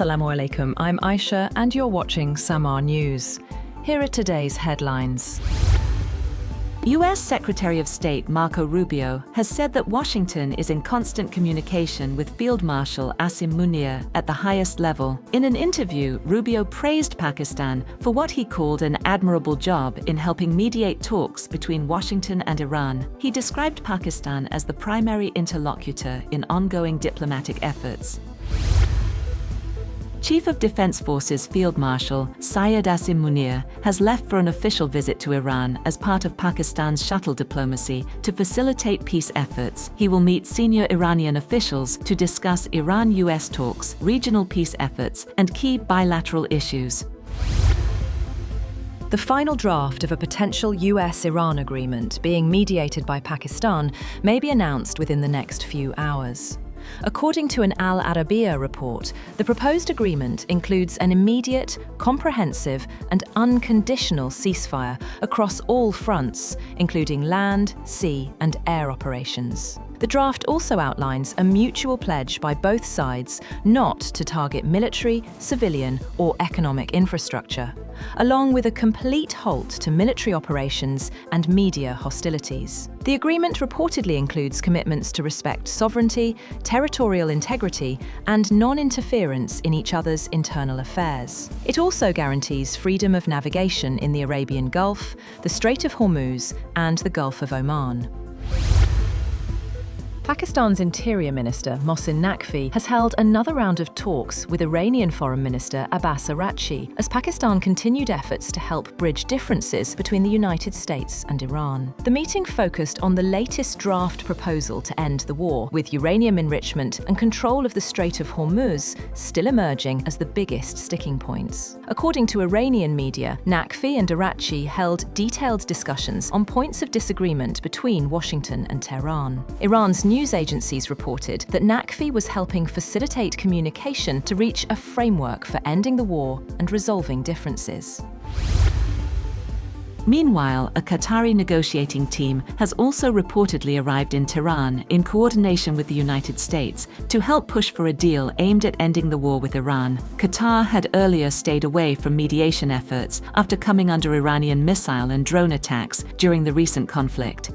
Assalamu alaikum, I'm Aisha and you're watching Samaa News. Here are today's headlines. U.S. Secretary of State Marco Rubio has said that Washington is in constant communication with Field Marshal Asim Munir at the highest level. In an interview, Rubio praised Pakistan for what he called an admirable job in helping mediate talks between Washington and Iran. He described Pakistan as the primary interlocutor in ongoing diplomatic efforts. Chief of Defense Forces Field Marshal Syed Asim Munir has left for an official visit to Iran as part of Pakistan's shuttle diplomacy to facilitate peace efforts. He will meet senior Iranian officials to discuss Iran-US talks, regional peace efforts, and key bilateral issues. The final draft of a potential US-Iran agreement being mediated by Pakistan may be announced within the next few hours. According to an Al Arabiya report, the proposed agreement includes an immediate, comprehensive and unconditional ceasefire across all fronts, including land, sea and air operations. The draft also outlines a mutual pledge by both sides not to target military, civilian or economic infrastructure, along with a complete halt to military operations and media hostilities. The agreement reportedly includes commitments to respect sovereignty, territorial integrity, and non-interference in each other's internal affairs. It also guarantees freedom of navigation in the Arabian Gulf, the Strait of Hormuz, and the Gulf of Oman. Pakistan's Interior Minister, Mohsin Naqvi, has held another round of talks with Iranian Foreign Minister Abbas Araghchi as Pakistan continued efforts to help bridge differences between the United States and Iran. The meeting focused on the latest draft proposal to end the war, with uranium enrichment and control of the Strait of Hormuz still emerging as the biggest sticking points. According to Iranian media, Naqvi and Araghchi held detailed discussions on points of disagreement between Washington and Tehran. Iran's news agencies reported that Naqvi was helping facilitate communication to reach a framework for ending the war and resolving differences. Meanwhile, a Qatari negotiating team has also reportedly arrived in Tehran in coordination with the United States to help push for a deal aimed at ending the war with Iran. Qatar had earlier stayed away from mediation efforts after coming under Iranian missile and drone attacks during the recent conflict.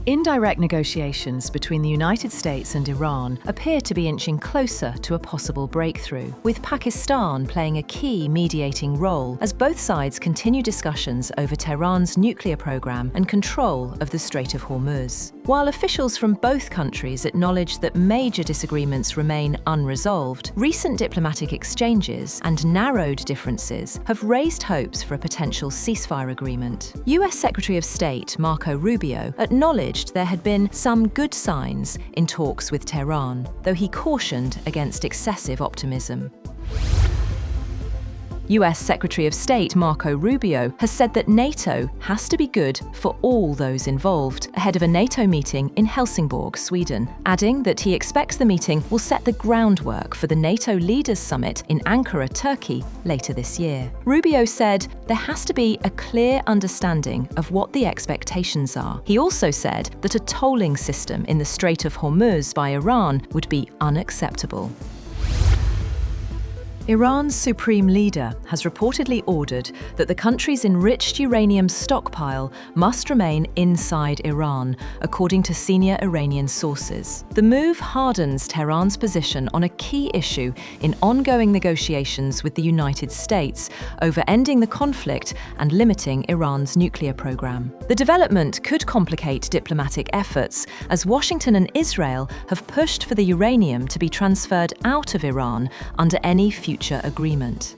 Indirect negotiations between the United States and Iran appear to be inching closer to a possible breakthrough, with Pakistan playing a key mediating role as both sides continue discussions over Tehran's nuclear program and control of the Strait of Hormuz. While officials from both countries acknowledge that major disagreements remain unresolved, recent diplomatic exchanges and narrowed differences have raised hopes for a potential ceasefire agreement. US Secretary of State Marco Rubio acknowledged there had been some good signs in talks with Tehran, though he cautioned against excessive optimism. US Secretary of State Marco Rubio has said that NATO has to be good for all those involved ahead of a NATO meeting in Helsingborg, Sweden, adding that he expects the meeting will set the groundwork for the NATO Leaders Summit in Ankara, Turkey, later this year. Rubio said there has to be a clear understanding of what the expectations are. He also said that a tolling system in the Strait of Hormuz by Iran would be unacceptable. Iran's supreme leader has reportedly ordered that the country's enriched uranium stockpile must remain inside Iran, according to senior Iranian sources. The move hardens Tehran's position on a key issue in ongoing negotiations with the United States over ending the conflict and limiting Iran's nuclear program. The development could complicate diplomatic efforts, as Washington and Israel have pushed for the uranium to be transferred out of Iran under any future agreement.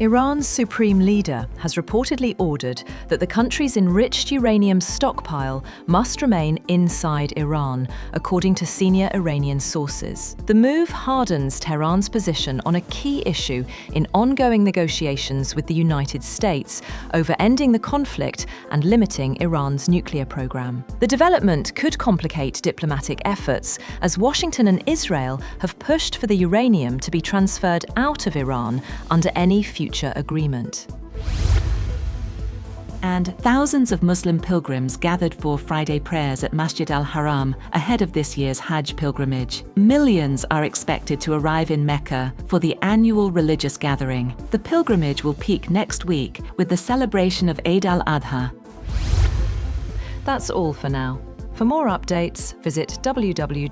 Iran's supreme leader has reportedly ordered that the country's enriched uranium stockpile must remain inside Iran, according to senior Iranian sources. The move hardens Tehran's position on a key issue in ongoing negotiations with the United States over ending the conflict and limiting Iran's nuclear program. The development could complicate diplomatic efforts, as Washington and Israel have pushed for the uranium to be transferred out of Iran under any future agreement. And thousands of Muslim pilgrims gathered for Friday prayers at Masjid al-Haram ahead of this year's Hajj pilgrimage. Millions are expected to arrive in Mecca for the annual religious gathering. The pilgrimage will peak next week with the celebration of Eid al-Adha. That's all for now. For more updates, visit www.samaa.tv.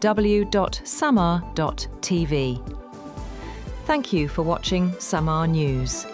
Thank you for watching Samaa News.